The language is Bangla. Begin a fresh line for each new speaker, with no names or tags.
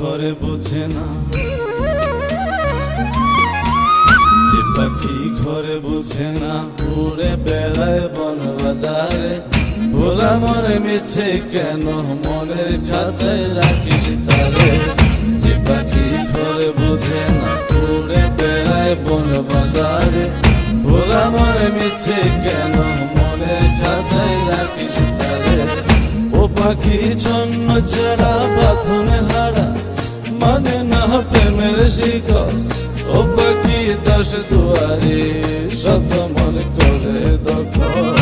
ঘরে বোঝে না, যে পাখি ঘরে বোঝে না, উড়ে বেড়ায় বন বাদারে। ভোলা মরে মিছে কেন মনের খাঁচায় রাখিস তারে। যে পাখি ঘরে বোঝে না, উড়ে বেড়ায় বন বাদারে। ভোলা মরে মিছে কেন মনের খাঁচায় রাখিস তারে। ও পাখি ছন্ন ছাড়া বাঁধনে হারা, মানে না প্রেমের শিকল। ও পাখি 10 দুয়ারে শত মন করে দখল।